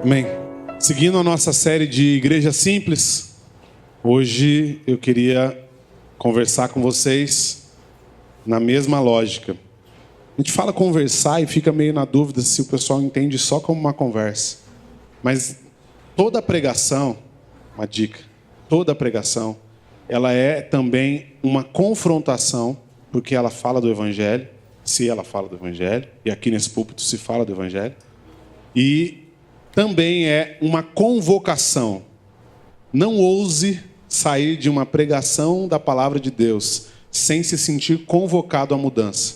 Amém. Seguindo a nossa série de Igreja Simples, hoje eu queria conversar com vocês na mesma lógica. A gente fala conversar e fica meio na dúvida se o pessoal entende só como uma conversa. Mas toda pregação, uma dica, toda pregação, ela é também uma confrontação, porque ela fala do Evangelho, se ela fala do Evangelho, e aqui nesse púlpito se fala do Evangelho, e também é uma convocação. Não ouse sair de uma pregação da palavra de Deus sem se sentir convocado à mudança,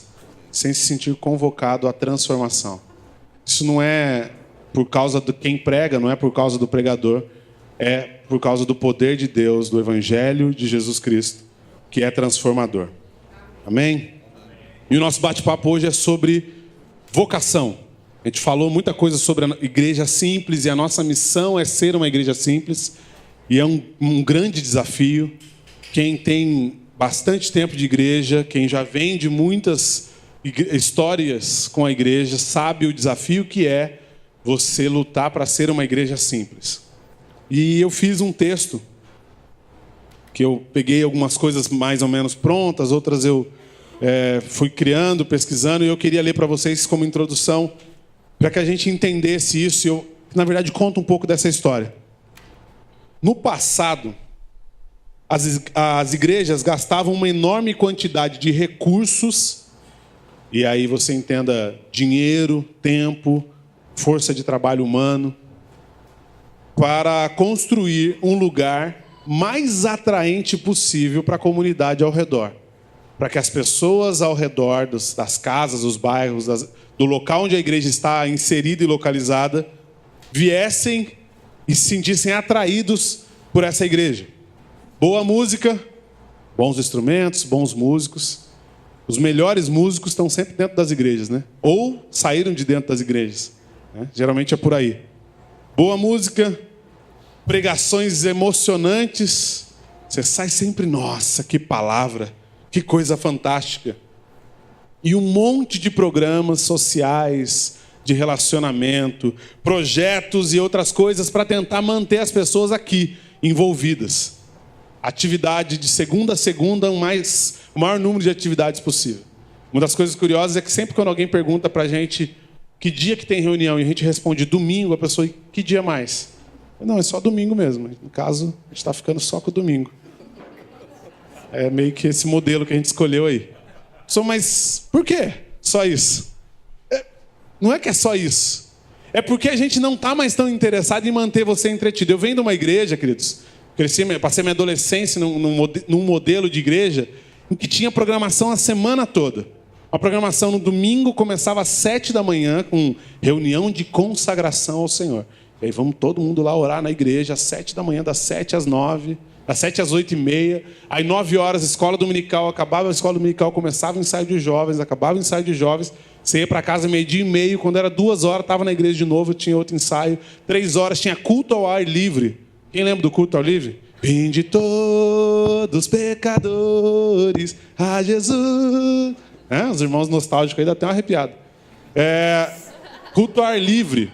sem se sentir convocado à transformação. Isso não é por causa de quem prega, não é por causa do pregador, é por causa do poder de Deus, do Evangelho de Jesus Cristo, que é transformador. Amém? E o nosso bate-papo hoje é sobre vocação. A gente falou muita coisa sobre a igreja simples e a nossa missão é ser uma igreja simples. E é um grande desafio. Quem tem bastante tempo de igreja, quem já vem de muitas histórias com a igreja, sabe o desafio que é você lutar para ser uma igreja simples. E eu fiz um texto, que eu peguei algumas coisas mais ou menos prontas, outras eu fui criando, pesquisando, e eu queria ler para vocês como introdução, para que a gente entendesse isso. Eu, na verdade, conto um pouco dessa história. No passado, as igrejas gastavam uma enorme quantidade de recursos, e aí você entenda dinheiro, tempo, força de trabalho humano, para construir um lugar mais atraente possível para a comunidade ao redor. Para que as pessoas ao redor das casas, dos bairros, do local onde a igreja está inserida e localizada, viessem e se sentissem atraídos por essa igreja. Boa música, bons instrumentos, bons músicos. Os melhores músicos estão sempre dentro das igrejas, né? Ou saíram de dentro das igrejas, né? Geralmente é por aí. Boa música, pregações emocionantes. Você sai sempre, nossa, que palavra, que coisa fantástica. E um monte de programas sociais, de relacionamento, projetos e outras coisas para tentar manter as pessoas aqui, envolvidas. Atividade de segunda a segunda, o maior número de atividades possível. Uma das coisas curiosas é que sempre quando alguém pergunta para a gente que dia que tem reunião e a gente responde domingo, a pessoa, que dia mais? Não, é só domingo mesmo. No caso, a gente está ficando só com o domingo. É meio que esse modelo que a gente escolheu aí. Mas por quê? Só isso? Não é que é só isso. É porque a gente não está mais tão interessado em manter você entretido. Eu venho de uma igreja, queridos. Passei minha adolescência num modelo de igreja em que tinha programação a semana toda. A programação no domingo começava às 7 da manhã com reunião de consagração ao Senhor. E aí vamos todo mundo lá orar na igreja às 7 da manhã, das 7 às 9, das 7 às 8h30. Aí 9 horas, escola dominical, acabava a escola dominical, começava o ensaio de jovens, acabava o ensaio de jovens. Você ia para casa 12h30, quando era 2 horas, estava na igreja de novo, tinha outro ensaio. 3 horas, tinha culto ao ar livre. Quem lembra do culto ao ar livre? Vinde todos pecadores a Jesus. Os irmãos nostálgicos ainda até um arrepiado. Culto ao ar livre.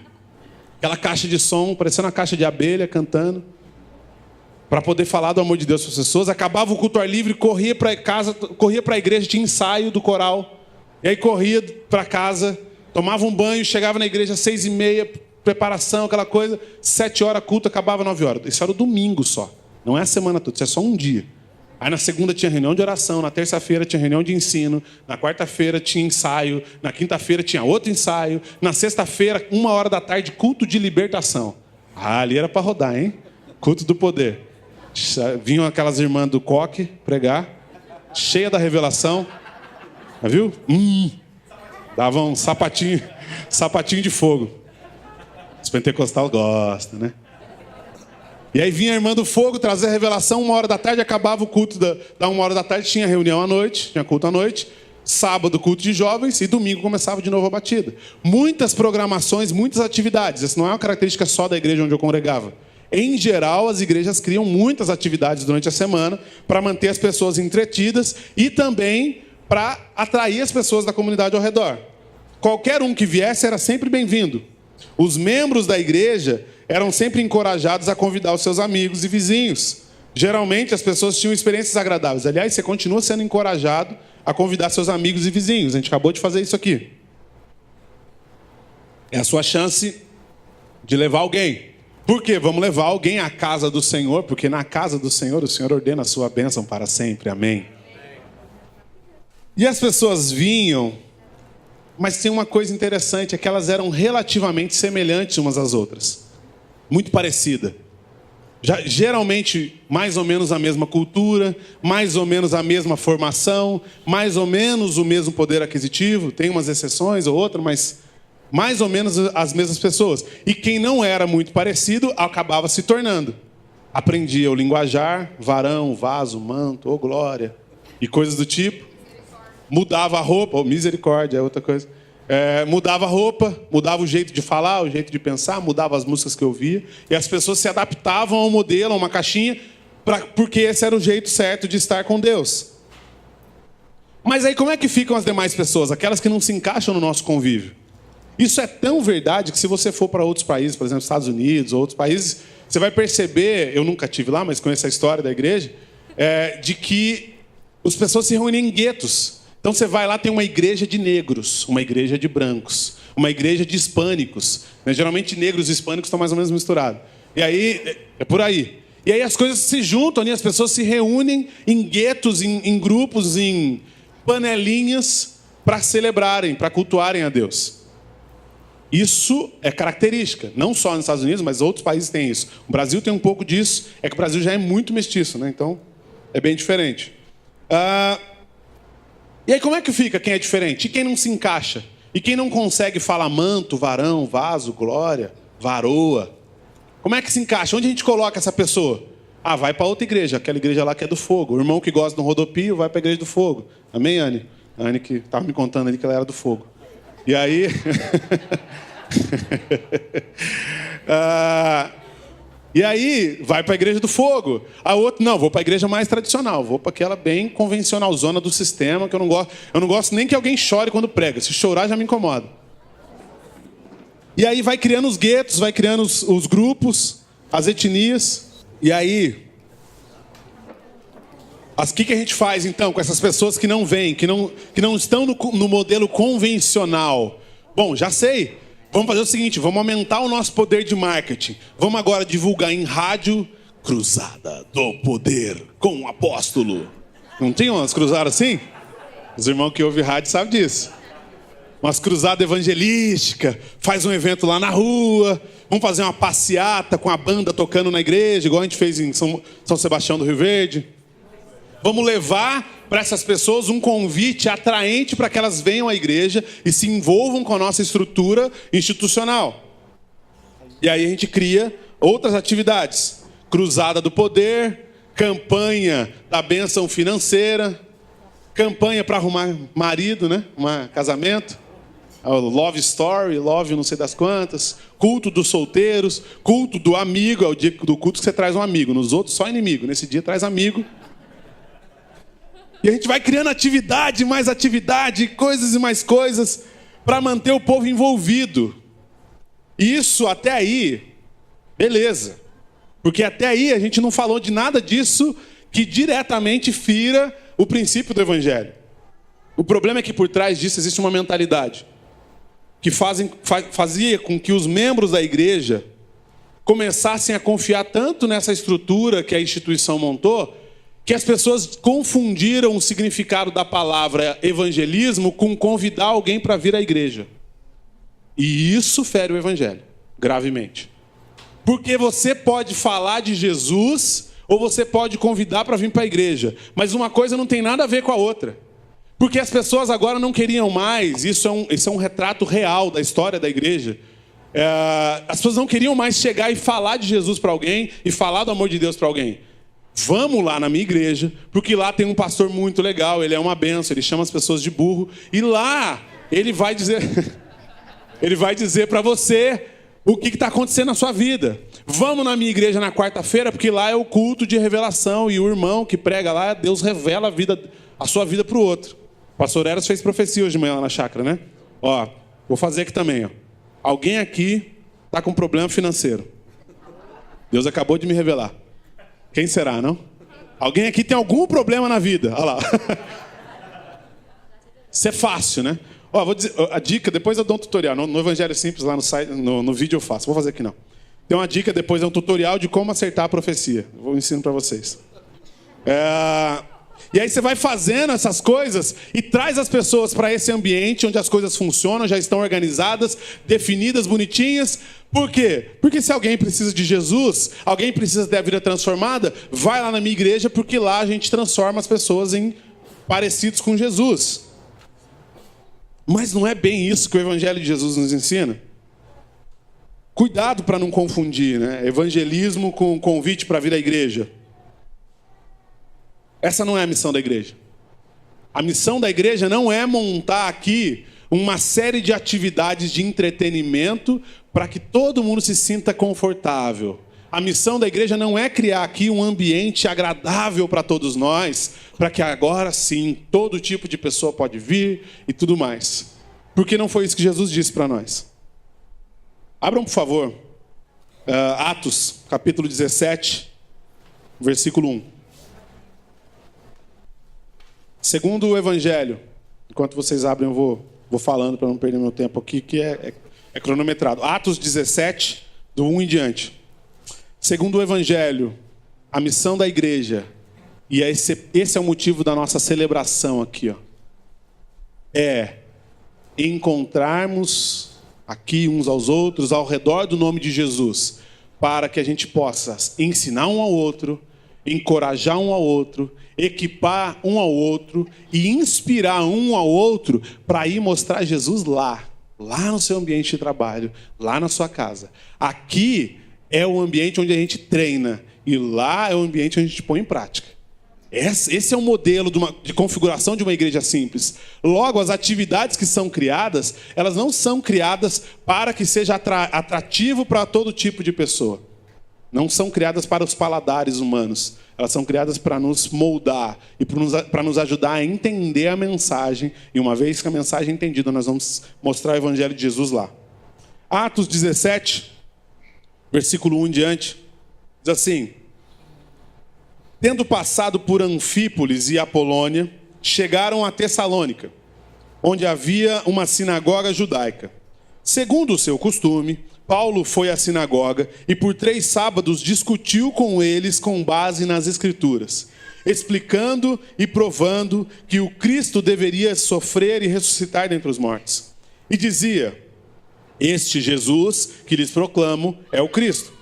Aquela caixa de som, parecendo uma caixa de abelha, cantando. Para poder falar do amor de Deus para as pessoas. Acabava o culto ao ar livre, corria para casa, corria para a igreja, tinha ensaio do coral. E aí corria para casa, tomava um banho, chegava na igreja às 6h30, preparação, aquela coisa. 7 horas, culto, acabava 9 horas. Isso era o domingo só. Não é a semana toda, isso é só um dia. Aí na segunda tinha reunião de oração, na terça-feira tinha reunião de ensino, na quarta-feira tinha ensaio, na quinta-feira tinha outro ensaio, na sexta-feira, 13h, culto de libertação. Ali era para rodar, hein? Culto do poder. Vinham aquelas irmãs do coque pregar, cheia da revelação. Viu? Davam um sapatinho de fogo. Os pentecostais gostam, né? E aí vinha a irmã do fogo, trazer a revelação, 13h, acabava o culto da 13h, tinha reunião à noite, tinha culto à noite, sábado culto de jovens e domingo começava de novo a batida. Muitas programações, muitas atividades. Essa não é uma característica só da igreja onde eu congregava. Em geral, as igrejas criam muitas atividades durante a semana para manter as pessoas entretidas e também para atrair as pessoas da comunidade ao redor. Qualquer um que viesse era sempre bem-vindo. Os membros da igreja eram sempre encorajados a convidar os seus amigos e vizinhos. Geralmente as pessoas tinham experiências agradáveis. Aliás, você continua sendo encorajado a convidar seus amigos e vizinhos. A gente acabou de fazer isso aqui. É a sua chance de levar alguém. Por quê? Vamos levar alguém à casa do Senhor, porque na casa do Senhor, o Senhor ordena a sua bênção para sempre. Amém. E as pessoas vinham, mas tem uma coisa interessante, é que elas eram relativamente semelhantes umas às outras. Muito parecida. Geralmente, mais ou menos a mesma cultura, mais ou menos a mesma formação, mais ou menos o mesmo poder aquisitivo. Tem umas exceções ou outras, mas mais ou menos as mesmas pessoas. E quem não era muito parecido, acabava se tornando. Aprendia o linguajar, varão, vaso, manto, glória, e coisas do tipo. Mudava a roupa, misericórdia, é outra coisa. Mudava a roupa, mudava o jeito de falar, o jeito de pensar, mudava as músicas que eu ouvia. E as pessoas se adaptavam ao modelo, a uma caixinha, porque esse era o jeito certo de estar com Deus. Mas aí como é que ficam as demais pessoas? Aquelas que não se encaixam no nosso convívio. Isso é tão verdade que se você for para outros países, por exemplo, Estados Unidos ou outros países, você vai perceber, eu nunca estive lá, mas conheço a história da igreja, de que as pessoas se reúnem em guetos. Então você vai lá, tem uma igreja de negros, uma igreja de brancos, uma igreja de hispânicos. Geralmente negros e hispânicos estão mais ou menos misturados. E aí, é por aí. E aí as coisas se juntam, as pessoas se reúnem em guetos, em grupos, em panelinhas, para celebrarem, para cultuarem a Deus. Isso é característica, não só nos Estados Unidos, mas outros países têm isso. O Brasil tem um pouco disso, é que o Brasil já é muito mestiço, né? Então é bem diferente. E aí como é que fica quem é diferente? E quem não se encaixa? E quem não consegue falar manto, varão, vaso, glória, varoa? Como é que se encaixa? Onde a gente coloca essa pessoa? Vai para outra igreja, aquela igreja lá que é do fogo. O irmão que gosta do rodopio vai para a igreja do fogo. Amém, Anne? A Anne que estava me contando ali que ela era do fogo. E aí... E aí, vai para a igreja do fogo. A outra, não, vou para a igreja mais tradicional. Vou para aquela bem convencional, zona do sistema, que eu não gosto. Eu não gosto nem que alguém chore quando prega. Se chorar, já me incomoda. E aí vai criando os guetos, vai criando os grupos, as etnias. E aí, o que a gente faz, então, com essas pessoas que não vêm, que não estão no modelo convencional? Bom, já sei. Vamos fazer o seguinte, vamos aumentar o nosso poder de marketing. Vamos agora divulgar em rádio Cruzada do Poder com o Apóstolo. Não tem umas cruzadas assim? Os irmãos que ouvem rádio sabem disso. Umas cruzadas evangelísticas, faz um evento lá na rua, vamos fazer uma passeata com a banda tocando na igreja, igual a gente fez em São Sebastião do Rio Verde. Vamos levar para essas pessoas um convite atraente para que elas venham à igreja e se envolvam com a nossa estrutura institucional. E aí a gente cria outras atividades. Cruzada do Poder, campanha da bênção financeira, campanha para arrumar marido, né? Casamento, love story, love não sei das quantas, culto dos solteiros, culto do amigo, é o dia do culto que você traz um amigo, nos outros só inimigo, nesse dia traz amigo. E a gente vai criando atividade, coisas e mais coisas, para manter o povo envolvido. E isso até aí, beleza. Porque até aí a gente não falou de nada disso que diretamente fira o princípio do Evangelho. O problema é que por trás disso existe uma mentalidade que fazia com que os membros da igreja começassem a confiar tanto nessa estrutura que a instituição montou, que as pessoas confundiram o significado da palavra evangelismo com convidar alguém para vir à igreja. E isso fere o evangelho, gravemente. Porque você pode falar de Jesus, ou você pode convidar para vir para a igreja. Mas uma coisa não tem nada a ver com a outra. Porque as pessoas agora não queriam mais, isso é um retrato real da história da igreja. As pessoas não queriam mais chegar e falar de Jesus para alguém, e falar do amor de Deus para alguém. Vamos lá na minha igreja, porque lá tem um pastor muito legal, ele é uma bênção, ele chama as pessoas de burro, e lá ele vai dizer para você o que está acontecendo na sua vida. Vamos na minha igreja na quarta-feira, porque lá é o culto de revelação, e o irmão que prega lá, Deus revela a sua vida para o outro. O pastor Eras fez profecia hoje de manhã lá na chácara, né? Ó, vou fazer aqui também, ó. Alguém aqui está com problema financeiro. Deus acabou de me revelar. Quem será, não? Alguém aqui tem algum problema na vida. Olha lá. Isso é fácil, né? Ó, vou dizer, a dica, depois eu dou um tutorial. No Evangelho Simples, lá no site, no vídeo eu faço. Vou fazer aqui não. Tem uma dica, depois é um tutorial de como acertar a profecia. Vou ensinar para vocês. E aí você vai fazendo essas coisas e traz as pessoas para esse ambiente onde as coisas funcionam, já estão organizadas, definidas, bonitinhas. Por quê? Porque se alguém precisa de Jesus, alguém precisa ter a vida transformada, vai lá na minha igreja, porque lá a gente transforma as pessoas em parecidos com Jesus. Mas não é bem isso que o Evangelho de Jesus nos ensina. Cuidado para não confundir, né? Evangelismo com convite para vir à igreja. Essa não é a missão da igreja. A missão da igreja não é montar aqui uma série de atividades de entretenimento para que todo mundo se sinta confortável. A missão da igreja não é criar aqui um ambiente agradável para todos nós, para que agora sim todo tipo de pessoa pode vir e tudo mais. Porque não foi isso que Jesus disse para nós. Abram, por favor, Atos, capítulo 17, versículo 1. Segundo o Evangelho, enquanto vocês abrem, eu vou falando para não perder meu tempo aqui, que é cronometrado. Atos 17, do 1 em diante. Segundo o Evangelho, a missão da igreja, e esse é o motivo da nossa celebração aqui, ó, é encontrarmos aqui uns aos outros, ao redor do nome de Jesus, para que a gente possa ensinar um ao outro, encorajar um ao outro, equipar um ao outro e inspirar um ao outro para ir mostrar Jesus lá no seu ambiente de trabalho, lá na sua casa. Aqui é o ambiente onde a gente treina e lá é o ambiente onde a gente põe em prática. Esse é o modelo de configuração de uma igreja simples. Logo, as atividades que são criadas, elas não são criadas para que seja atrativo para todo tipo de pessoa. Não são criadas para os paladares humanos. Elas são criadas para nos moldar e para nos ajudar a entender a mensagem. E uma vez que a mensagem é entendida, nós vamos mostrar o Evangelho de Jesus lá. Atos 17, versículo 1 em diante, diz assim: tendo passado por Anfípolis e Apolônia, chegaram a Tessalônica, onde havia uma sinagoga judaica. Segundo o seu costume, Paulo foi à sinagoga e por 3 sábados discutiu com eles com base nas Escrituras, explicando e provando que o Cristo deveria sofrer e ressuscitar dentre os mortos. E dizia: este Jesus que lhes proclamo é o Cristo.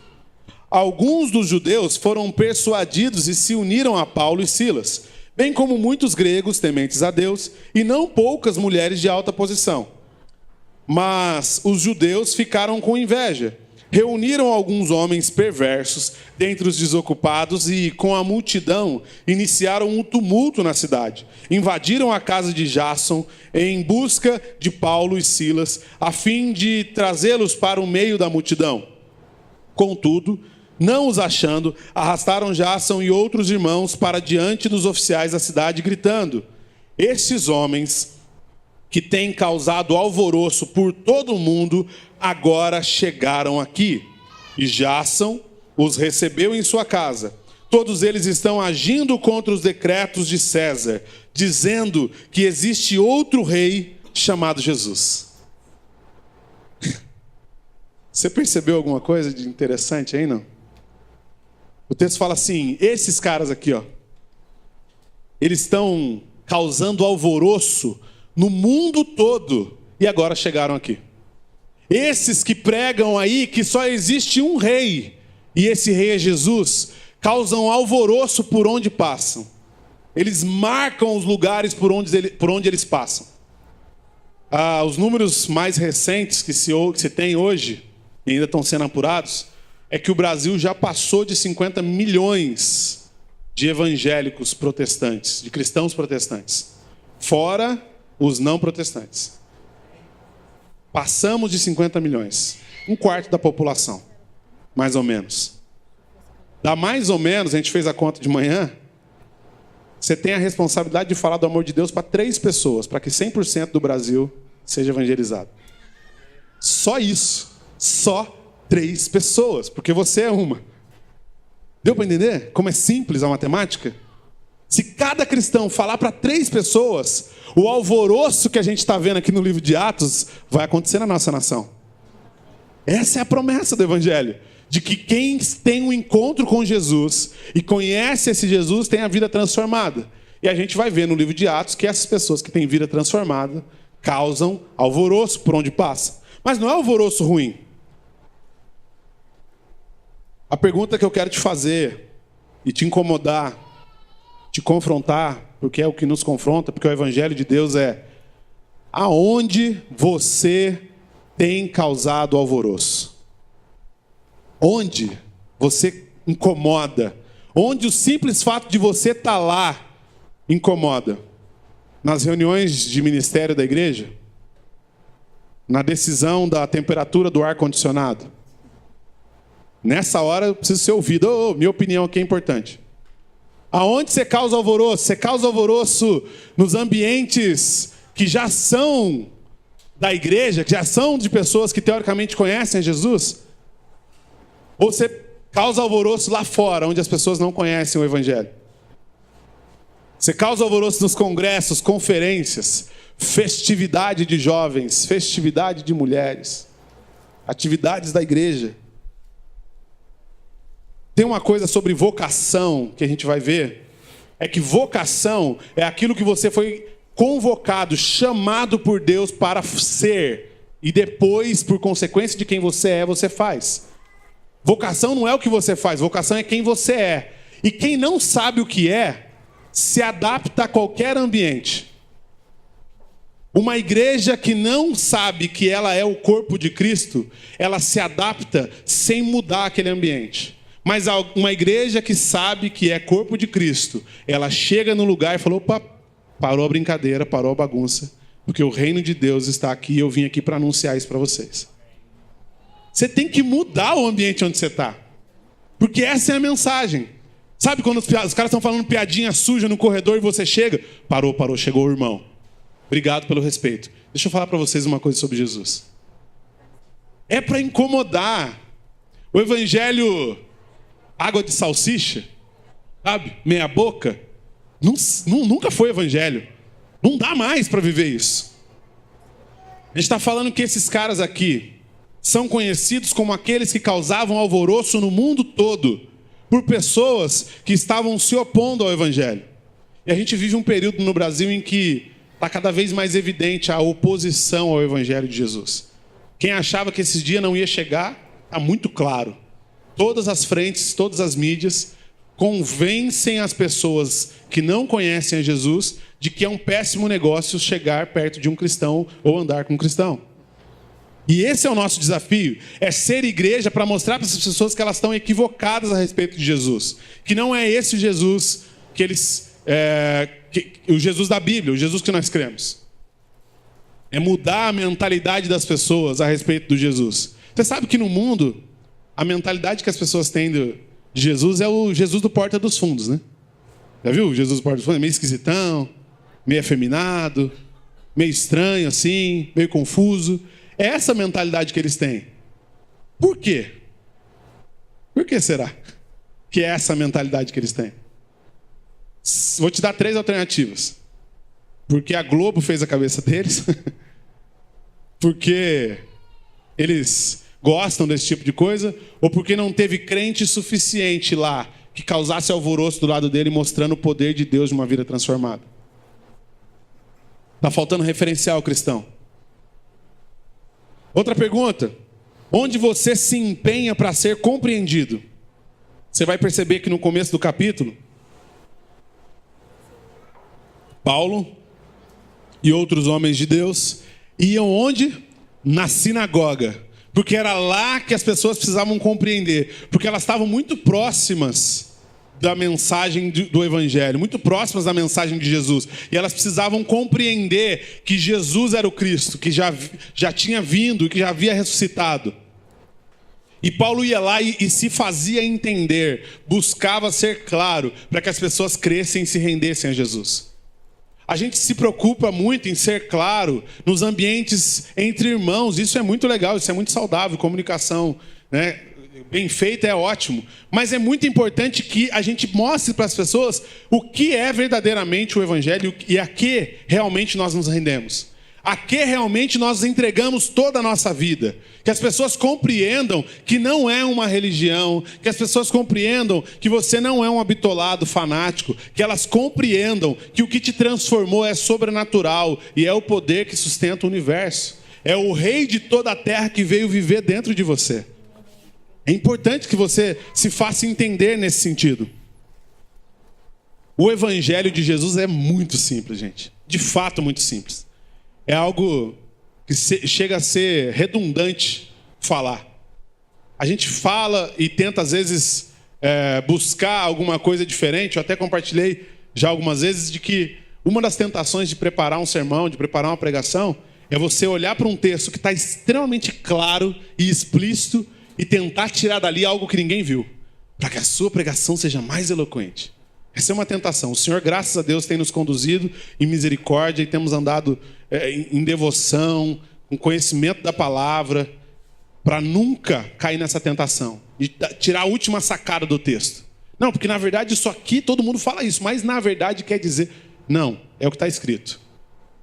Alguns dos judeus foram persuadidos e se uniram a Paulo e Silas, bem como muitos gregos tementes a Deus e não poucas mulheres de alta posição. Mas os judeus ficaram com inveja, reuniram alguns homens perversos dentre os desocupados e, com a multidão, iniciaram um tumulto na cidade. Invadiram a casa de Jasson em busca de Paulo e Silas, a fim de trazê-los para o meio da multidão. Contudo, não os achando, arrastaram Jasson e outros irmãos para diante dos oficiais da cidade, gritando: estes homens que têm causado alvoroço por todo o mundo, agora chegaram aqui. E Jasson os recebeu em sua casa. Todos eles estão agindo contra os decretos de César, dizendo que existe outro rei chamado Jesus. Você percebeu alguma coisa de interessante aí, não? O texto fala assim: esses caras aqui, ó, eles estão causando alvoroço no mundo todo e agora chegaram aqui. Esses que pregam aí que só existe um rei e esse rei é Jesus, causam alvoroço por onde passam. Eles marcam os lugares por onde eles passam. Os números mais recentes que se tem hoje, e ainda estão sendo apurados, é que o Brasil já passou de 50 milhões de evangélicos protestantes, de cristãos protestantes, fora os não protestantes. Passamos de 50 milhões, 1/4 da população, mais ou menos. Dá mais ou menos, a gente fez a conta de manhã, você tem a responsabilidade de falar do amor de Deus para 3 pessoas, para que 100% do Brasil seja evangelizado. Só isso. Só 3 pessoas, porque você é uma. Deu para entender como é simples a matemática? Se cada cristão falar para 3 pessoas, o alvoroço que a gente está vendo aqui no livro de Atos vai acontecer na nossa nação. Essa é a promessa do Evangelho. De que quem tem um encontro com Jesus e conhece esse Jesus tem a vida transformada. E a gente vai ver no livro de Atos que essas pessoas que têm vida transformada causam alvoroço por onde passa. Mas não é alvoroço ruim. A pergunta que eu quero te fazer e te incomodar, te confrontar, porque é o que nos confronta, porque o Evangelho de Deus é: aonde você tem causado alvoroço? Onde você incomoda? Onde o simples fato de você estar lá incomoda? Nas reuniões de ministério da igreja? Na decisão da temperatura do ar-condicionado? Nessa hora eu preciso ser ouvido. Minha opinião aqui é importante. Aonde você causa alvoroço? Você causa alvoroço nos ambientes que já são da igreja, que já são de pessoas que teoricamente conhecem a Jesus? Ou você causa alvoroço lá fora, onde as pessoas não conhecem o Evangelho? Você causa alvoroço nos congressos, conferências, festividade de jovens, festividade de mulheres, atividades da igreja. Tem uma coisa sobre vocação que a gente vai ver, é que vocação é aquilo que você foi convocado, chamado por Deus para ser, e depois, por consequência de quem você é, você faz. Vocação não é o que você faz, vocação é quem você é. E quem não sabe o que é, se adapta a qualquer ambiente. Uma igreja que não sabe que ela é o corpo de Cristo, ela se adapta sem mudar aquele ambiente. Mas uma igreja que sabe que é corpo de Cristo, ela chega no lugar e fala: opa, parou a brincadeira, parou a bagunça, porque o reino de Deus está aqui e eu vim aqui para anunciar isso para vocês. Você tem que mudar o ambiente onde você está, porque essa é a mensagem. Sabe quando os caras estão falando piadinha suja no corredor e você chega? Parou, chegou o irmão. Obrigado pelo respeito. Deixa eu falar para vocês uma coisa sobre Jesus. É para incomodar. O evangelho água de salsicha, sabe? Meia boca, nunca foi evangelho. Não dá mais para viver isso. A gente está falando que esses caras aqui são conhecidos como aqueles que causavam alvoroço no mundo todo por pessoas que estavam se opondo ao evangelho. E a gente vive um período no Brasil em que está cada vez mais evidente a oposição ao evangelho de Jesus. Quem achava que esses dias não ia chegar, está muito claro. Todas as frentes, todas as mídias convencem as pessoas que não conhecem a Jesus de que é um péssimo negócio chegar perto de um cristão ou andar com um cristão. E esse é o nosso desafio, é ser igreja para mostrar para essas pessoas que elas estão equivocadas a respeito de Jesus. Que não é esse o Jesus que eles... o Jesus da Bíblia, o Jesus que nós cremos. É mudar a mentalidade das pessoas a respeito do Jesus. Você sabe que no mundo, a mentalidade que as pessoas têm de Jesus é o Jesus do Porta dos Fundos, né? Já viu? O Jesus do Porta dos Fundos é meio esquisitão, meio afeminado, meio estranho assim, meio confuso. É essa mentalidade que eles têm. Por quê? Por que será que é essa mentalidade que eles têm? Vou te dar 3 alternativas. Porque a Globo fez a cabeça deles. Porque eles gostam desse tipo de coisa. Ou porque não teve crente suficiente lá que causasse alvoroço do lado dele, mostrando o poder de Deus de uma vida transformada. Está faltando referencial cristão. Outra pergunta. Onde você se empenha para ser compreendido? Você vai perceber que no começo do capítulo, Paulo e outros homens de Deus iam onde? Na sinagoga. Porque era lá que as pessoas precisavam compreender. Porque elas estavam muito próximas da mensagem do Evangelho, muito próximas da mensagem de Jesus. E elas precisavam compreender que Jesus era o Cristo, que já tinha vindo, que já havia ressuscitado. E Paulo ia lá e se fazia entender, buscava ser claro, para que as pessoas crescem e se rendessem a Jesus. A gente se preocupa muito em ser claro nos ambientes entre irmãos. Isso é muito legal, isso é muito saudável. Comunicação, né, bem feita é ótimo. Mas é muito importante que a gente mostre para as pessoas o que é verdadeiramente o Evangelho e a que realmente nós nos rendemos. A que realmente nós entregamos toda a nossa vida. Que as pessoas compreendam que não é uma religião. Que as pessoas compreendam que você não é um bitolado fanático. Que elas compreendam que o que te transformou é sobrenatural. E é o poder que sustenta o universo. É o rei de toda a terra que veio viver dentro de você. É importante que você se faça entender nesse sentido. O Evangelho de Jesus é muito simples, gente. De fato, muito simples. É algo que chega a ser redundante falar. A gente fala e tenta, às vezes, buscar alguma coisa diferente. Eu até compartilhei já algumas vezes de que uma das tentações de preparar um sermão, de preparar uma pregação, é você olhar para um texto que está extremamente claro e explícito e tentar tirar dali algo que ninguém viu, para que a sua pregação seja mais eloquente. Essa é uma tentação. O Senhor, graças a Deus, tem nos conduzido em misericórdia e temos andado em devoção, com conhecimento da palavra, para nunca cair nessa tentação de tirar a última sacada do texto. Não, porque na verdade isso aqui, todo mundo fala isso, mas na verdade quer dizer, não, é o que está escrito.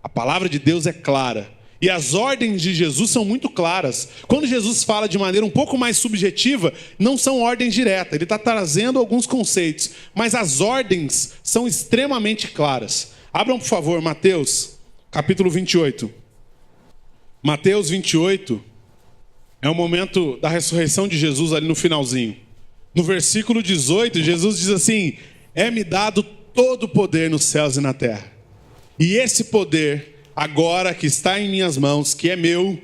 A palavra de Deus é clara. E as ordens de Jesus são muito claras. Quando Jesus fala de maneira um pouco mais subjetiva, não são ordens diretas. Ele está trazendo alguns conceitos. Mas as ordens são extremamente claras. Abram, por favor, Mateus, capítulo 28. Mateus 28 é o momento da ressurreição de Jesus ali no finalzinho. No versículo 18, Jesus diz assim: é-me dado todo o poder nos céus e na terra. E esse poder, agora que está em minhas mãos, que é meu,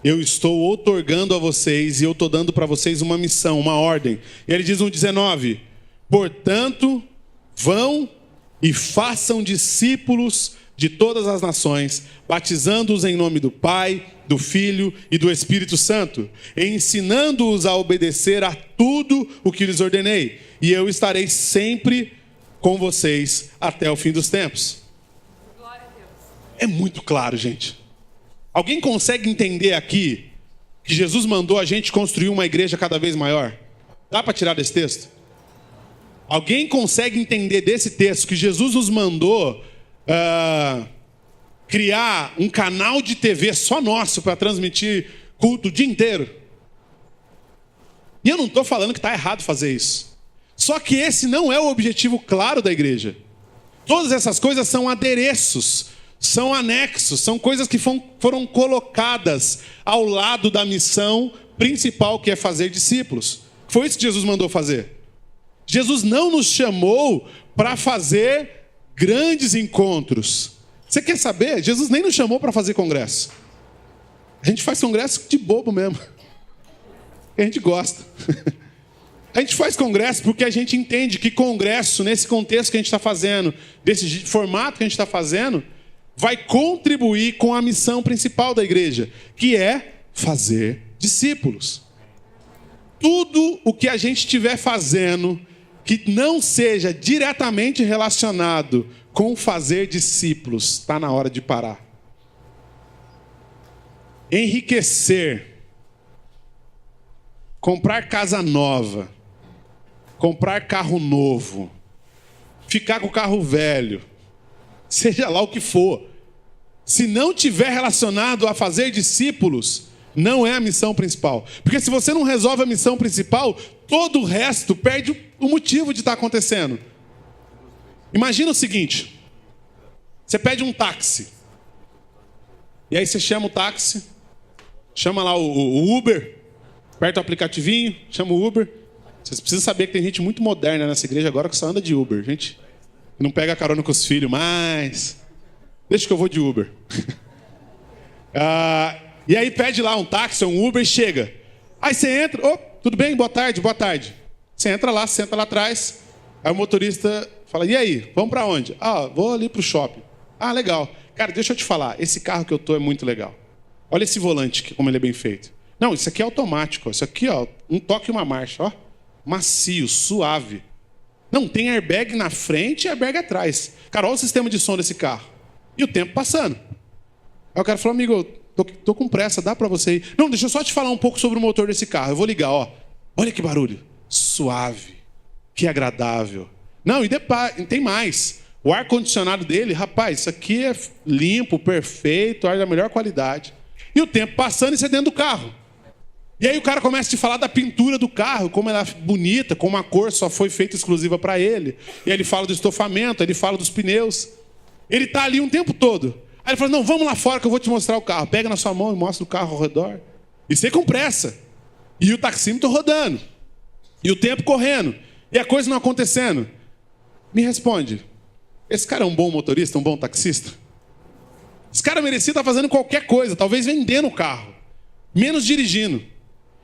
eu estou outorgando a vocês e eu estou dando para vocês uma missão, uma ordem. E ele diz no 19: portanto, vão e façam discípulos de todas as nações, batizando-os em nome do Pai, do Filho e do Espírito Santo, e ensinando-os a obedecer a tudo o que lhes ordenei. E eu estarei sempre com vocês até o fim dos tempos. É muito claro, gente. Alguém consegue entender aqui que Jesus mandou a gente construir uma igreja cada vez maior? Dá para tirar desse texto? Alguém consegue entender desse texto que Jesus nos mandou criar um canal de TV só nosso para transmitir culto o dia inteiro? E eu não estou falando que está errado fazer isso. Só que esse não é o objetivo claro da igreja. Todas essas coisas são adereços, são anexos, são coisas que foram colocadas ao lado da missão principal, que é fazer discípulos. Foi isso que Jesus mandou fazer. Jesus não nos chamou para fazer grandes encontros. Você quer saber? Jesus nem nos chamou para fazer congresso. A gente faz congresso de bobo mesmo. A gente gosta. A gente faz congresso porque a gente entende que congresso, nesse contexto que a gente está fazendo, desse formato que a gente está fazendo, vai contribuir com a missão principal da igreja, que é fazer discípulos. Tudo o que a gente estiver fazendo que não seja diretamente relacionado com fazer discípulos, está na hora de parar. Enriquecer, comprar casa nova, comprar carro novo, ficar com o carro velho, seja lá o que for, se não tiver relacionado a fazer discípulos, não é a missão principal. Porque se você não resolve a missão principal, todo o resto perde o motivo de estar acontecendo. Imagina o seguinte: você pede um táxi, e aí você chama o táxi, chama lá o Uber, aperta o aplicativinho, chama o Uber. Vocês precisam saber que tem gente muito moderna nessa igreja agora que só anda de Uber. Gente que não pega carona com os filhos, mas deixa que eu vou de Uber. E aí pede lá um táxi, um Uber, e chega. Aí você entra, tudo bem? Boa tarde, boa tarde. Você entra lá, senta lá atrás. Aí o motorista fala: e aí, vamos para onde? Vou ali pro shopping. Legal. Cara, deixa eu te falar, esse carro que eu tô é muito legal. Olha esse volante, como ele é bem feito. Não, isso aqui é automático. Isso aqui, um toque e uma marcha, macio, suave. Não, tem airbag na frente e airbag atrás. Cara, olha o sistema de som desse carro. E o tempo passando. Aí o cara falou, amigo, eu tô com pressa, dá para você ir? Não, deixa eu só te falar um pouco sobre o motor desse carro. Eu vou ligar, ó. Olha que barulho. Suave. Que agradável. Não, e depois, tem mais. O ar-condicionado dele, rapaz, isso aqui é limpo, perfeito, ar da melhor qualidade. E o tempo passando e você dentro do carro. E aí o cara começa a te falar da pintura do carro, como ela é bonita, como a cor só foi feita exclusiva para ele. E aí ele fala do estofamento, ele fala dos pneus. Ele está ali um tempo todo. Aí ele fala, não, vamos lá fora que eu vou te mostrar o carro. Pega na sua mão e mostra o carro ao redor. E você com pressa. E o taxímetro rodando. E o tempo correndo. E a coisa não acontecendo. Me responde. Esse cara é um bom motorista, um bom taxista? Esse cara merecia estar fazendo qualquer coisa, talvez vendendo o carro, menos dirigindo.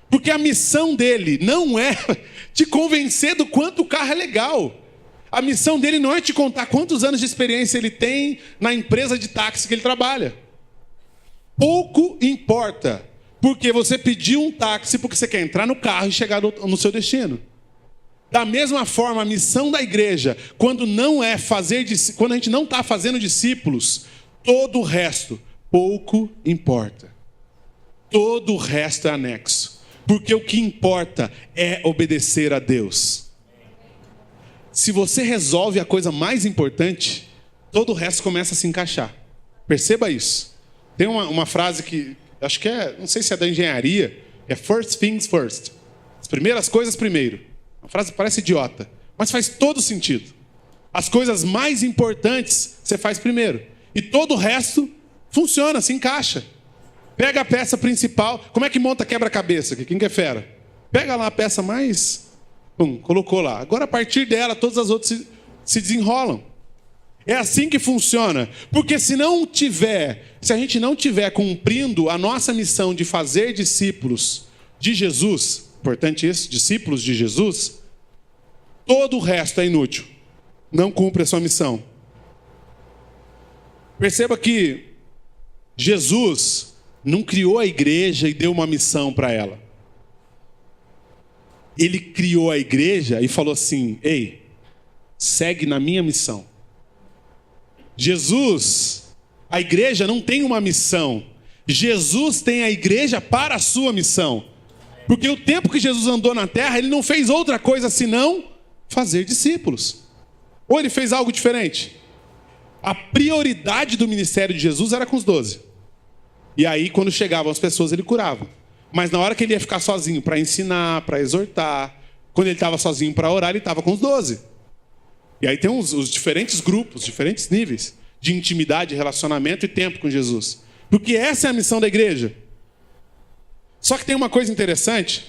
Porque a missão dele não é te convencer do quanto o carro é legal. A missão dele não é te contar quantos anos de experiência ele tem na empresa de táxi que ele trabalha. Pouco importa, porque você pediu um táxi porque você quer entrar no carro e chegar no seu destino. Da mesma forma, a missão da igreja, quando a gente não está fazendo discípulos, todo o resto pouco importa. Todo o resto é anexo. Porque o que importa é obedecer a Deus. Se você resolve a coisa mais importante, todo o resto começa a se encaixar. Perceba isso. Tem uma frase que, acho que não sei se é da engenharia, é first things first. As primeiras coisas primeiro. A frase parece idiota, mas faz todo sentido. As coisas mais importantes você faz primeiro. E todo o resto funciona, se encaixa. Pega a peça principal. Como é que monta quebra-cabeça? Quem que é fera? Pega lá a peça mais... colocou lá. Agora, a partir dela, todas as outras se desenrolam. É assim que funciona. Porque se a gente não tiver cumprindo a nossa missão de fazer discípulos de Jesus... Importante isso, discípulos de Jesus, todo o resto é inútil. Não cumpre a sua missão. Perceba que Jesus não criou a igreja e deu uma missão para ela. Ele criou a igreja e falou assim, ei, segue na minha missão. A igreja não tem uma missão. Jesus tem a igreja para a sua missão. Porque o tempo que Jesus andou na terra, ele não fez outra coisa senão fazer discípulos. Ou ele fez algo diferente? A prioridade do ministério de Jesus era com os 12. E aí, quando chegavam as pessoas, ele curava. Mas na hora que ele ia ficar sozinho para ensinar, para exortar, quando ele estava sozinho para orar, ele estava com os 12. E aí tem os diferentes grupos, diferentes níveis de intimidade, relacionamento e tempo com Jesus. Porque essa é a missão da igreja. Só que tem uma coisa interessante,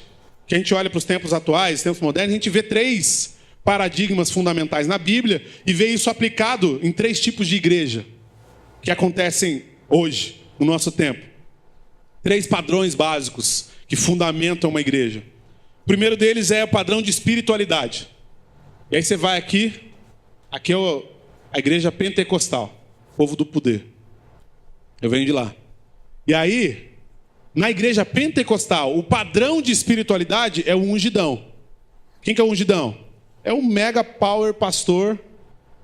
que a gente olha para os tempos atuais, tempos modernos, a gente vê 3 paradigmas fundamentais na Bíblia e vê isso aplicado em 3 tipos de igreja que acontecem hoje, no nosso tempo. 3 padrões básicos que fundamentam uma igreja. O primeiro deles é o padrão de espiritualidade. E aí você vai aqui é a igreja pentecostal, povo do poder. Eu venho de lá. E aí... Na igreja pentecostal, o padrão de espiritualidade é o ungidão. Quem que é o ungidão? É um mega power pastor,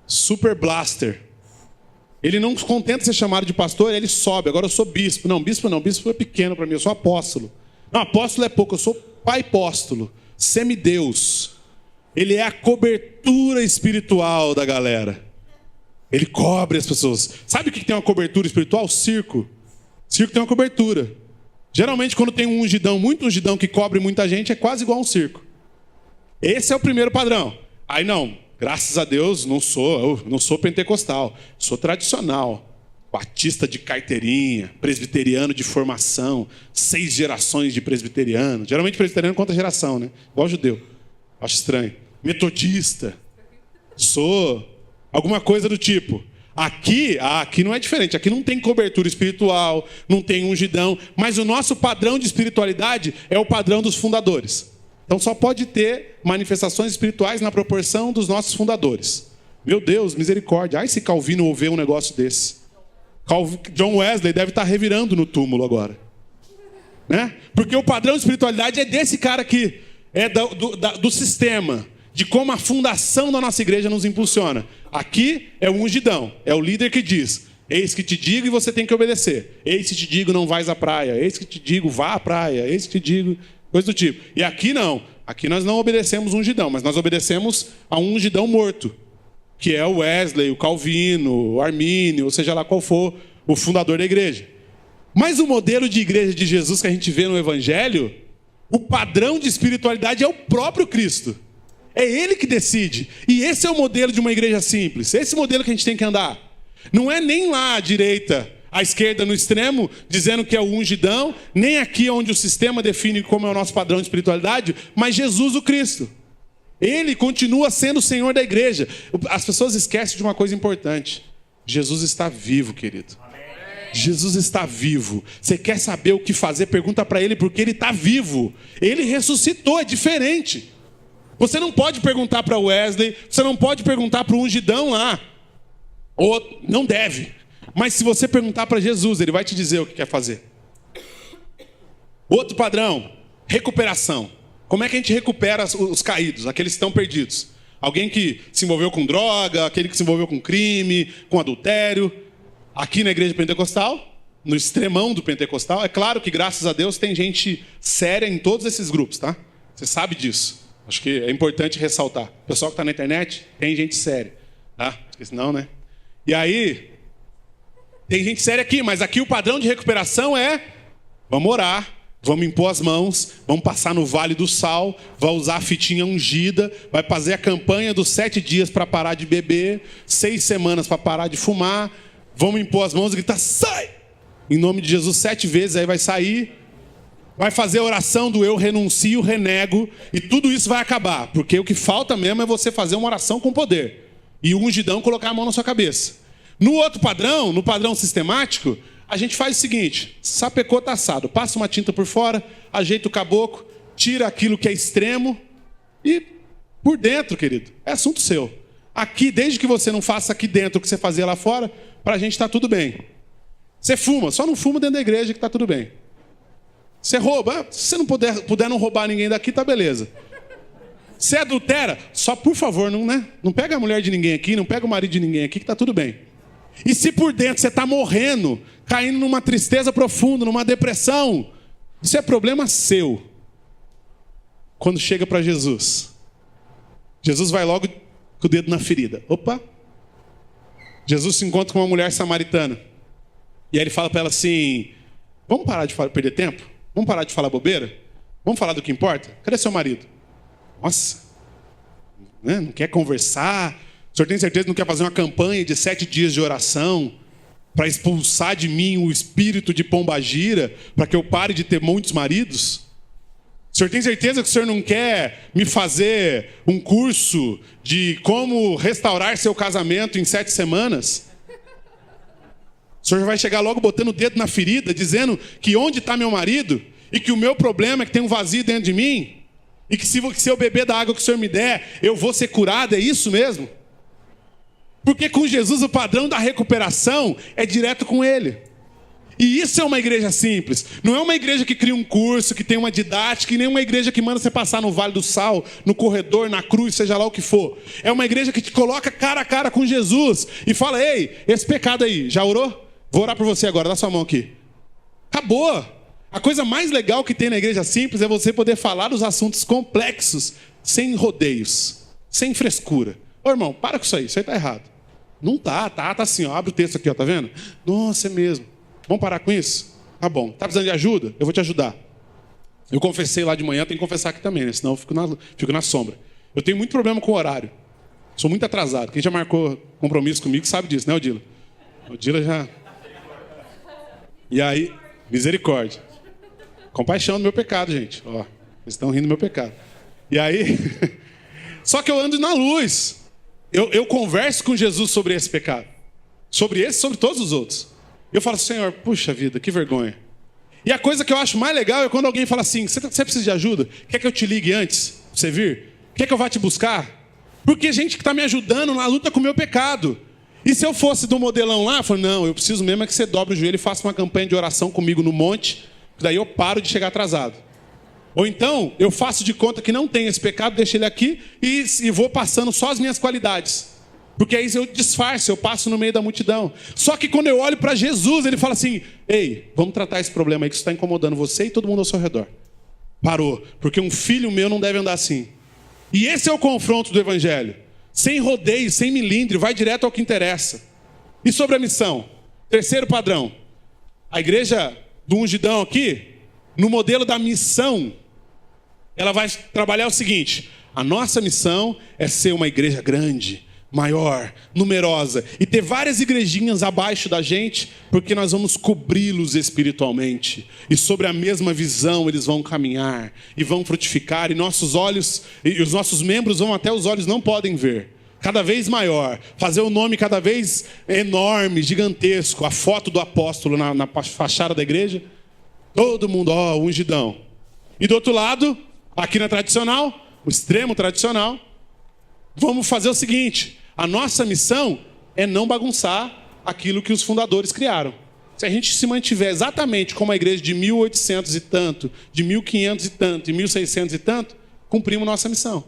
super blaster. Ele não se contenta de ser chamado de pastor, ele sobe. Agora eu sou bispo. Não, bispo é pequeno para mim, eu sou apóstolo. Não, apóstolo é pouco, eu sou pai apóstolo, semideus. Ele é a cobertura espiritual da galera. Ele cobre as pessoas. Sabe o que tem uma cobertura espiritual? Circo. Circo tem uma cobertura. Geralmente, quando tem um ungidão, muito ungidão que cobre muita gente, é quase igual a um circo. Esse é o primeiro padrão. Aí não, graças a Deus, eu não sou pentecostal, sou tradicional. Batista de carteirinha, presbiteriano de formação, 6 gerações de presbiteriano. Geralmente presbiteriano conta geração, né? Igual judeu. Acho estranho. Metodista. Sou alguma coisa do tipo. Aqui não é diferente, aqui não tem cobertura espiritual, não tem ungidão, mas o nosso padrão de espiritualidade é o padrão dos fundadores. Então só pode ter manifestações espirituais na proporção dos nossos fundadores. Meu Deus, misericórdia, ai se Calvino ouvir um negócio desse. John Wesley deve estar revirando no túmulo agora. Né? Porque o padrão de espiritualidade é desse cara aqui, é do sistema. de como a fundação da nossa igreja nos impulsiona. Aqui é o ungidão, é o líder que diz: eis que te digo e você tem que obedecer. Eis que te digo, não vais à praia. Eis que te digo, vá à praia. Eis que te digo, coisa do tipo. E aqui não. Aqui nós não obedecemos ungidão, mas nós obedecemos a um ungidão morto, que é o Wesley, o Calvino, o Armínio, ou seja lá qual for o fundador da igreja. Mas o modelo de igreja de Jesus que a gente vê no Evangelho, o padrão de espiritualidade é o próprio Cristo. É Ele que decide. E esse é o modelo de uma igreja simples. Esse modelo que a gente tem que andar. Não é nem lá à direita, à esquerda no extremo, dizendo que é o ungidão, nem aqui onde o sistema define como é o nosso padrão de espiritualidade, mas Jesus o Cristo. Ele continua sendo o Senhor da igreja. As pessoas esquecem de uma coisa importante. Jesus está vivo, querido. Jesus está vivo. Você quer saber o que fazer? Pergunta para Ele, porque Ele está vivo. Ele ressuscitou, é diferente. Você não pode perguntar para Wesley, você não pode perguntar para o ungidão lá. Ou não deve. Mas se você perguntar para Jesus, Ele vai te dizer o que quer fazer. Outro padrão, recuperação. Como é que a gente recupera os caídos, aqueles que estão perdidos? Alguém que se envolveu com droga, aquele que se envolveu com crime, com adultério. Aqui na igreja pentecostal, no extremão do pentecostal, é claro que graças a Deus tem gente séria em todos esses grupos, tá? Você sabe disso. Acho que é importante ressaltar. O pessoal que está na internet, tem gente séria, tá? Porque senão, né? E aí, tem gente séria aqui, mas aqui o padrão de recuperação é: vamos orar, vamos impor as mãos, vamos passar no Vale do Sal, vai usar a fitinha ungida, vai fazer a campanha dos 7 dias para parar de beber, 6 semanas para parar de fumar, vamos impor as mãos e gritar: sai! Em nome de Jesus 7 vezes, aí vai sair, vai fazer a oração do eu renuncio, renego, e tudo isso vai acabar, porque o que falta mesmo é você fazer uma oração com poder. E o ungidão colocar a mão na sua cabeça. No outro padrão, no padrão sistemático, a gente faz o seguinte: sapecou, tá assado. Passa uma tinta por fora, ajeita o caboclo, tira aquilo que é extremo e por dentro, querido, é assunto seu. Aqui, desde que você não faça aqui dentro o que você fazia lá fora, pra gente tá tudo bem. Você fuma, só não fuma dentro da igreja que tá tudo bem. Você rouba, se você não puder não roubar ninguém daqui, tá beleza. Você adultera, só por favor, não, né? Não pega a mulher de ninguém aqui, não pega o marido de ninguém aqui, que tá tudo bem. E se por dentro você está morrendo, caindo numa tristeza profunda, numa depressão, isso é problema seu. Quando chega para Jesus, Jesus vai logo com o dedo na ferida. Opa! Jesus se encontra com uma mulher samaritana. E aí ele fala para ela assim: vamos parar de perder tempo? Vamos parar de falar bobeira? Vamos falar do que importa? Cadê seu marido? Nossa, né? Não quer conversar? O senhor tem certeza que não quer fazer uma campanha de 7 dias de oração para expulsar de mim o espírito de pombagira, para que eu pare de ter muitos maridos? O senhor tem certeza que o senhor não quer me fazer um curso de como restaurar seu casamento em 7 semanas? O senhor vai chegar logo botando o dedo na ferida, dizendo que onde está meu marido, e que o meu problema é que tem um vazio dentro de mim, e que se eu beber da água que o senhor me der, eu vou ser curado, é isso mesmo? Porque com Jesus o padrão da recuperação é direto com Ele. E isso é uma igreja simples. Não é uma igreja que cria um curso, que tem uma didática, e nem uma igreja que manda você passar no Vale do Sal, no corredor, na cruz, seja lá o que for. É uma igreja que te coloca cara a cara com Jesus e fala: ei, esse pecado aí, já orou? Vou orar por você agora, dá sua mão aqui. Acabou. A coisa mais legal que tem na igreja simples é você poder falar dos assuntos complexos, sem rodeios, sem frescura. Ô irmão, para com isso aí tá errado. Não tá assim, ó, abre o texto aqui, ó, tá vendo? Nossa, é mesmo. Vamos parar com isso? Tá bom. Tá precisando de ajuda? Eu vou te ajudar. Eu confessei lá de manhã, tenho que confessar aqui também, né? Senão eu fico na sombra. Eu tenho muito problema com o horário. Sou muito atrasado. Quem já marcou compromisso comigo sabe disso, né, Odila? Odila já... E aí, misericórdia. Compaixão do meu pecado, gente. Ó, vocês estão rindo do meu pecado. E aí... Só que eu ando na luz. Eu converso com Jesus sobre esse pecado. Sobre esse, sobre todos os outros. Eu falo: Senhor, puxa vida, que vergonha. E a coisa que eu acho mais legal é quando alguém fala assim: você precisa de ajuda? Quer que eu te ligue antes pra você vir? Quer que eu vá te buscar? Porque gente que está me ajudando na luta com o meu pecado. E se eu fosse do modelão lá, eu falo: não, eu preciso mesmo é que você dobre o joelho e faça uma campanha de oração comigo no monte, daí eu paro de chegar atrasado. Ou então, eu faço de conta que não tem esse pecado, deixo ele aqui e vou passando só as minhas qualidades. Porque aí eu disfarço, eu passo no meio da multidão. Só que quando eu olho para Jesus, ele fala assim: ei, vamos tratar esse problema aí que está incomodando você e todo mundo ao seu redor. Parou, porque um filho meu não deve andar assim. E esse é o confronto do evangelho. Sem rodeio, sem milindre, vai direto ao que interessa. E sobre a missão? Terceiro padrão. A igreja do ungidão aqui, no modelo da missão, ela vai trabalhar o seguinte: a nossa missão é ser uma igreja grande, maior, numerosa, e ter várias igrejinhas abaixo da gente, porque nós vamos cobri-los espiritualmente, e sobre a mesma visão eles vão caminhar, e vão frutificar, e nossos olhos, e os nossos membros vão até os olhos não podem ver, cada vez maior, fazer o nome cada vez enorme, gigantesco, a foto do apóstolo na fachada da igreja, todo mundo, ó, ungidão. E do outro lado, aqui na tradicional, o extremo tradicional, vamos fazer o seguinte: a nossa missão é não bagunçar aquilo que os fundadores criaram. Se a gente se mantiver exatamente como a igreja de 1800 e tanto, de 1500 e tanto, e 1600 e tanto, cumprimos nossa missão.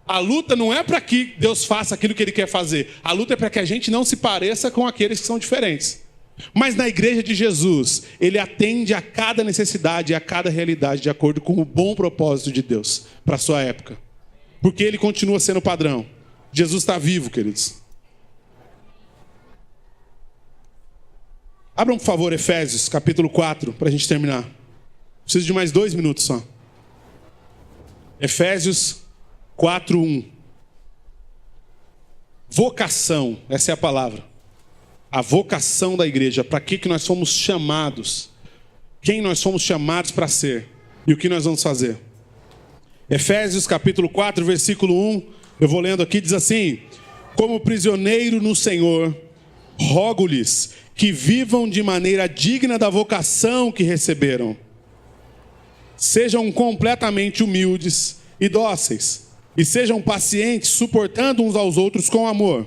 A luta não é para que Deus faça aquilo que Ele quer fazer. A luta é para que a gente não se pareça com aqueles que são diferentes. Mas na igreja de Jesus, Ele atende a cada necessidade e a cada realidade de acordo com o bom propósito de Deus para a sua época. Porque Ele continua sendo o padrão. Jesus está vivo, queridos. Abram, por favor, Efésios, capítulo 4, para a gente terminar. Preciso de mais 2 minutos só. Efésios 4:1. Vocação, essa é a palavra. A vocação da igreja, para que nós somos chamados. Quem nós somos chamados para ser. E o que nós vamos fazer. Efésios capítulo 4, versículo 1, eu vou lendo aqui, diz assim: como prisioneiro no Senhor, rogo-lhes que vivam de maneira digna da vocação que receberam. Sejam completamente humildes e dóceis, e sejam pacientes, suportando uns aos outros com amor.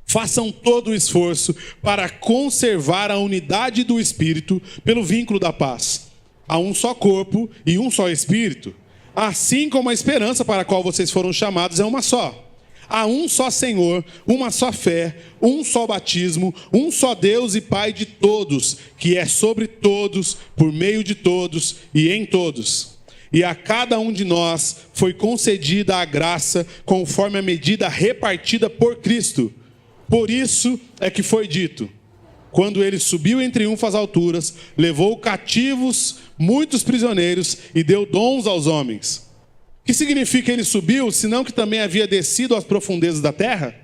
Façam todo o esforço para conservar a unidade do Espírito pelo vínculo da paz. Há um só corpo e um só Espírito, assim como a esperança para a qual vocês foram chamados é uma só. Há um só Senhor, uma só fé, um só batismo, um só Deus e Pai de todos, que é sobre todos, por meio de todos e em todos. E a cada um de nós foi concedida a graça conforme a medida repartida por Cristo. Por isso é que foi dito: quando ele subiu em triunfo às alturas, levou cativos muitos prisioneiros e deu dons aos homens. O que significa ele subiu, senão que também havia descido às profundezas da terra?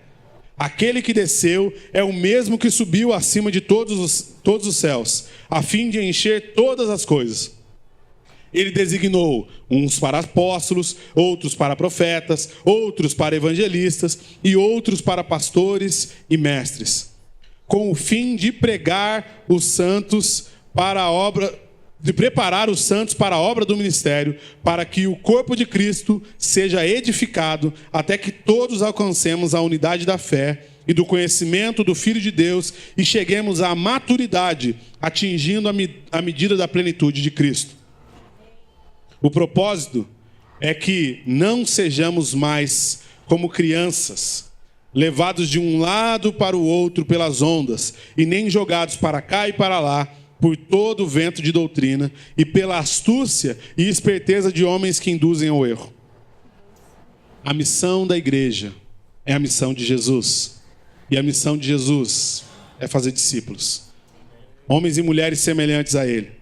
Aquele que desceu é o mesmo que subiu acima de todos os céus, a fim de encher todas as coisas. Ele designou uns para apóstolos, outros para profetas, outros para evangelistas e outros para pastores e mestres, com o fim de pregar os santos para a obra, de preparar os santos para a obra do ministério, para que o corpo de Cristo seja edificado até que todos alcancemos a unidade da fé e do conhecimento do Filho de Deus e cheguemos à maturidade, atingindo a medida da plenitude de Cristo. O propósito é que não sejamos mais como crianças, levados de um lado para o outro pelas ondas, e nem jogados para cá e para lá, por todo o vento de doutrina, e pela astúcia e esperteza de homens que induzem ao erro. A missão da igreja é a missão de Jesus. E a missão de Jesus é fazer discípulos. Homens e mulheres semelhantes a Ele.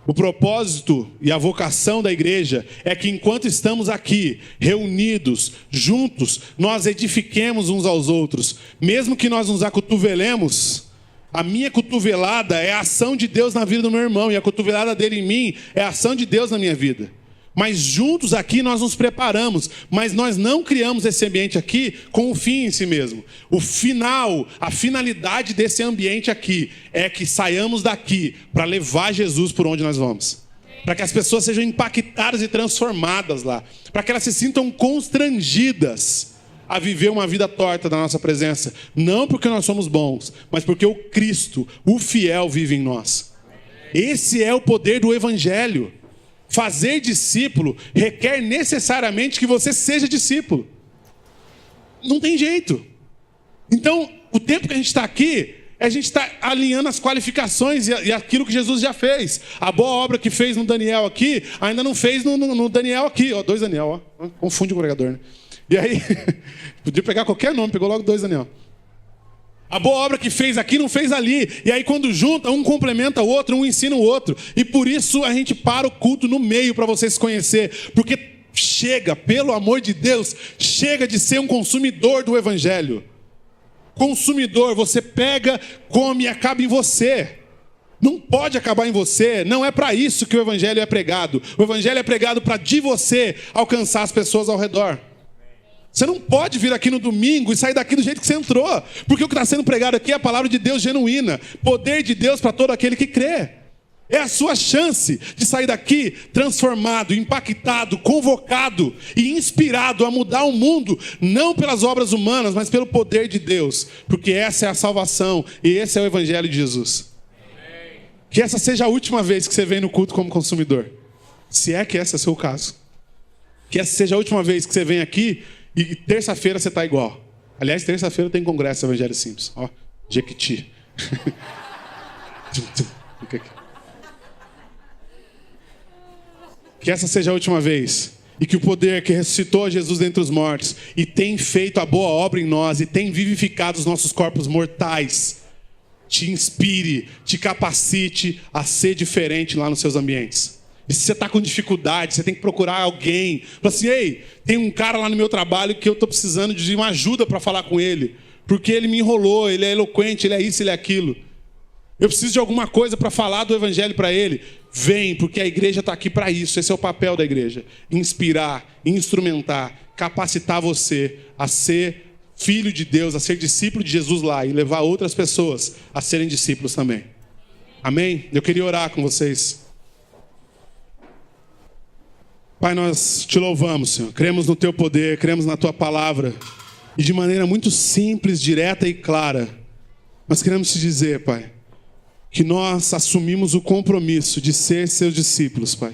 O propósito e a vocação da igreja é que enquanto estamos aqui, reunidos, juntos, nós edifiquemos uns aos outros. Mesmo que nós nos acotovelemos, a minha cotovelada é a ação de Deus na vida do meu irmão, e a cotovelada dele em mim é a ação de Deus na minha vida. Mas juntos aqui nós nos preparamos, mas nós não criamos esse ambiente aqui com o fim em si mesmo. O final, a finalidade desse ambiente aqui é que saiamos daqui para levar Jesus por onde nós vamos. Para que as pessoas sejam impactadas e transformadas lá. Para que elas se sintam constrangidas a viver uma vida torta da nossa presença. Não porque nós somos bons, mas porque o Cristo, o fiel, vive em nós. Esse é o poder do Evangelho. Fazer discípulo requer necessariamente que você seja discípulo. Não tem jeito. Então, o tempo que a gente está aqui, a gente está alinhando as qualificações e aquilo que Jesus já fez. A boa obra que fez no Daniel aqui, ainda não fez no Daniel aqui. Ó, 2 Daniel, ó. Confunde o pregador, né? E aí, podia pegar qualquer nome, pegou logo 2 Daniel. A boa obra que fez aqui não fez ali. E aí quando junta, um complementa o outro, um ensina o outro. E por isso a gente para o culto no meio para você se conhecer. Porque chega, pelo amor de Deus, chega de ser um consumidor do evangelho. Consumidor, você pega, come e acaba em você. Não pode acabar em você. Não é para isso que o evangelho é pregado. O evangelho é pregado para de você alcançar as pessoas ao redor. Você não pode vir aqui no domingo e sair daqui do jeito que você entrou. Porque o que está sendo pregado aqui é a palavra de Deus genuína. Poder de Deus para todo aquele que crê. É a sua chance de sair daqui transformado, impactado, convocado e inspirado a mudar o mundo. Não pelas obras humanas, mas pelo poder de Deus. Porque essa é a salvação e esse é o evangelho de Jesus. Que essa seja a última vez que você vem no culto como consumidor. Se é que esse é o seu caso. Que essa seja a última vez que você vem aqui e terça-feira você está igual. Aliás, terça-feira tem congresso Evangelho Simples. Ó, Jequiti. Fica aqui. Que essa seja a última vez. E que o poder que ressuscitou Jesus dentre os mortos e tem feito a boa obra em nós e tem vivificado os nossos corpos mortais, te inspire, te capacite a ser diferente lá nos seus ambientes. E se você está com dificuldade, você tem que procurar alguém. Fala assim, ei, tem um cara lá no meu trabalho que eu estou precisando de uma ajuda para falar com ele. Porque ele me enrolou, ele é eloquente, ele é isso, ele é aquilo. Eu preciso de alguma coisa para falar do evangelho para ele. Vem, porque a igreja está aqui para isso. Esse é o papel da igreja. Inspirar, instrumentar, capacitar você a ser filho de Deus, a ser discípulo de Jesus lá e levar outras pessoas a serem discípulos também. Amém? Eu queria orar com vocês. Pai, nós te louvamos, Senhor. Cremos no teu poder, cremos na tua palavra. E de maneira muito simples, direta e clara, nós queremos te dizer, Pai, que nós assumimos o compromisso de ser seus discípulos, Pai.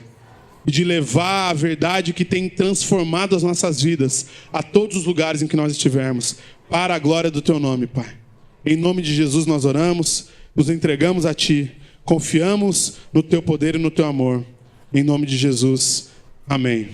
E de levar a verdade que tem transformado as nossas vidas a todos os lugares em que nós estivermos, para a glória do teu nome, Pai. Em nome de Jesus nós oramos, nos entregamos a ti, confiamos no teu poder e no teu amor. Em nome de Jesus. Amém.